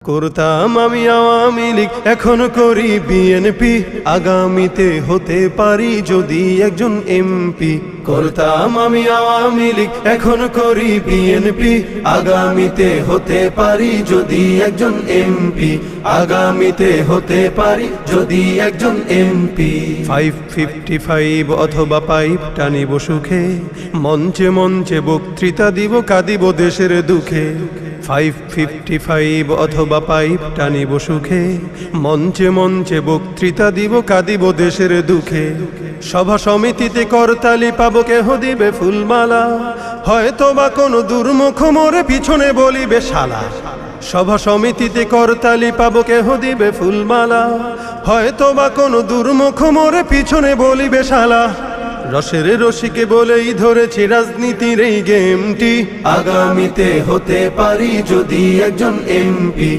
করতাম আমি আওয়ামী লীগ, এখন করি বিএনপি, আগামীতে হতে পারি যদি একজন এমপি। করতাম আমি আওয়ামী লীগ, এখন করি বিএনপি, আগামীতে হতে পারি যদি একজন এমপি, আগামীতে হতে পারি যদি একজন এমপি। 555 অথবা পাইপ টানিব সুখে, মঞ্চে মঞ্চে বক্তৃতা দিব, কাঁদিব দেশের দুঃখে। 555 অথবা পাইপ টানিব সুখে, মঞ্চে মঞ্চে বক্তৃতা দিব, কাঁদিব দেশের দুঃখে। সভা সমিতিতে করতালি পাবো, কেহ দিবে ফুলমালা, হয়তো বা কোনো দুর্মুখ মোরে পিছনে বলিবে শালা। সভা সমিতিতে করতালি পাবো, কেহ দিবে ফুলমালা, হয়তো বা কোনো দুর্মুখ মোরে পিছনে বলিবে শালা। রসের রসিকে বলেই ধরেছি রাজনীতির এই গেমটি, আগামীতে হতে পারি যদি একজন এমপি,